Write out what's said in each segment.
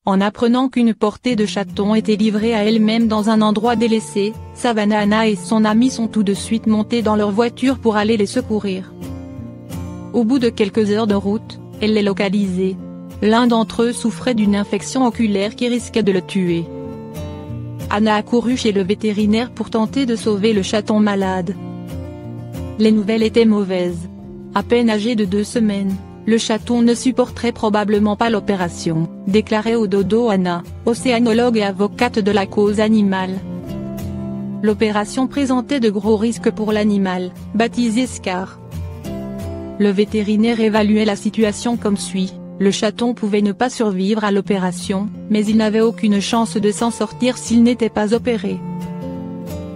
en apprenant qu'une portée de chatons était livrée à elle-même dans un endroit délaissé, Savannah Anna et son ami sont tout de suite montés dans leur voiture pour aller les secourir. Au bout de quelques heures de route, elle les localisait. L'un d'entre eux souffrait d'une infection oculaire qui risquait de le tuer. Anna a couru chez le vétérinaire pour tenter de sauver le chaton malade. Les nouvelles étaient mauvaises. À peine âgé de 2 semaines, le chaton ne supporterait probablement pas l'opération, déclarait au dodo Anna, océanologue et avocate de la cause animale. L'opération présentait de gros risques pour l'animal, baptisé Scar. Le vétérinaire évaluait la situation comme suit. Le chaton pouvait ne pas survivre à l'opération, mais il n'avait aucune chance de s'en sortir s'il n'était pas opéré.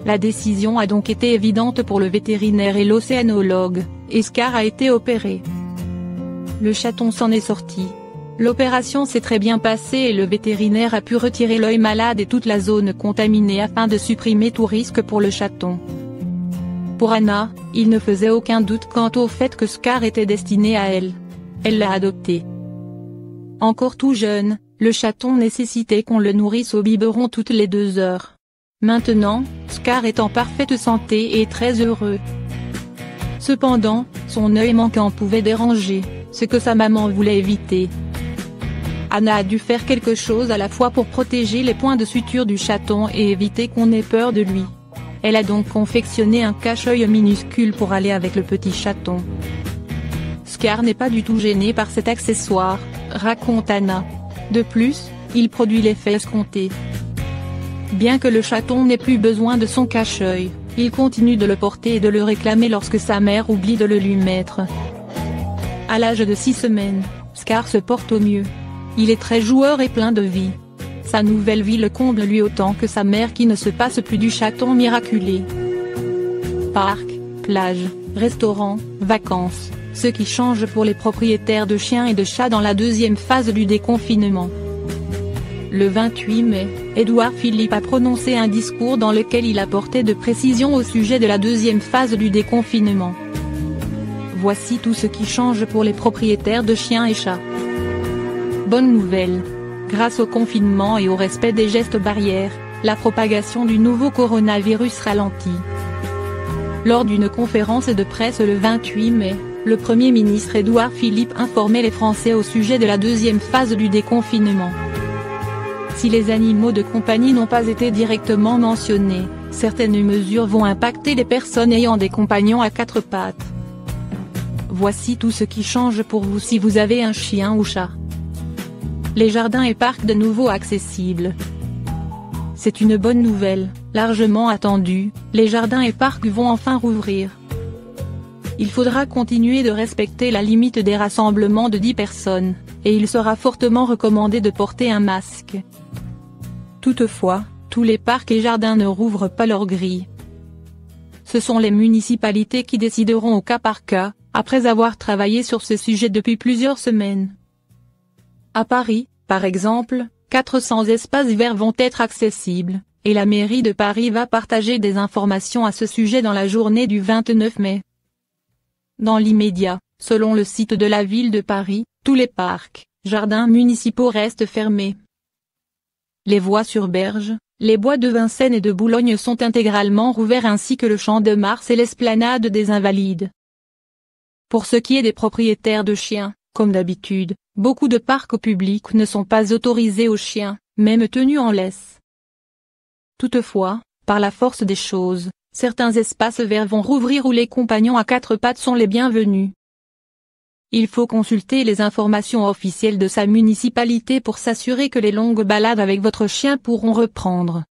La décision a donc été évidente pour le vétérinaire et l'océanologue, et Scar a été opéré. Le chaton s'en est sorti. L'opération s'est très bien passée et le vétérinaire a pu retirer l'œil malade et toute la zone contaminée afin de supprimer tout risque pour le chaton. Pour Anna, il ne faisait aucun doute quant au fait que Scar était destiné à elle. Elle l'a adopté. Encore tout jeune, le chaton nécessitait qu'on le nourrisse au biberon toutes les 2 heures. Maintenant, Scar est en parfaite santé et très heureux. Cependant, son œil manquant pouvait déranger, ce que sa maman voulait éviter. Anna a dû faire quelque chose à la fois pour protéger les points de suture du chaton et éviter qu'on ait peur de lui. Elle a donc confectionné un cache-œil minuscule pour aller avec le petit chaton. Scar n'est pas du tout gêné par cet accessoire, raconte Anna. De plus, il produit l'effet escompté. Bien que le chaton n'ait plus besoin de son cache-œil, il continue de le porter et de le réclamer lorsque sa mère oublie de le lui mettre. À l'âge de 6 semaines, Scar se porte au mieux. Il est très joueur et plein de vie. Sa nouvelle vie le comble lui autant que sa mère qui ne se passe plus du chaton miraculé. Parc, plage, restaurant, vacances, ce qui change pour les propriétaires de chiens et de chats dans la 2e phase du déconfinement. Le 28 mai, Édouard Philippe a prononcé un discours dans lequel il apportait de précisions au sujet de la 2e phase du déconfinement. Voici tout ce qui change pour les propriétaires de chiens et chats. Bonne nouvelle. Grâce au confinement et au respect des gestes barrières, la propagation du nouveau coronavirus ralentit. Lors d'une conférence de presse le 28 mai, le Premier ministre Édouard Philippe informait les Français au sujet de la 2e phase du déconfinement. Si les animaux de compagnie n'ont pas été directement mentionnés, certaines mesures vont impacter les personnes ayant des compagnons à 4 pattes. Voici tout ce qui change pour vous si vous avez un chien ou chat. Les jardins et parcs de nouveau accessibles. C'est une bonne nouvelle, largement attendue, les jardins et parcs vont enfin rouvrir. Il faudra continuer de respecter la limite des rassemblements de 10 personnes, et il sera fortement recommandé de porter un masque. Toutefois, tous les parcs et jardins ne rouvrent pas leurs grilles. Ce sont les municipalités qui décideront au cas par cas, après avoir travaillé sur ce sujet depuis plusieurs semaines. À Paris, par exemple, 400 espaces verts vont être accessibles, et la mairie de Paris va partager des informations à ce sujet dans la journée du 29 mai. Dans l'immédiat, selon le site de la ville de Paris, tous les parcs, jardins municipaux restent fermés. Les voies sur berge, les bois de Vincennes et de Boulogne sont intégralement rouverts ainsi que le Champ de Mars et l'esplanade des Invalides. Pour ce qui est des propriétaires de chiens, comme d'habitude, beaucoup de parcs publics ne sont pas autorisés aux chiens, même tenus en laisse. Toutefois, par la force des choses, certains espaces verts vont rouvrir où les compagnons à 4 pattes sont les bienvenus. Il faut consulter les informations officielles de sa municipalité pour s'assurer que les longues balades avec votre chien pourront reprendre.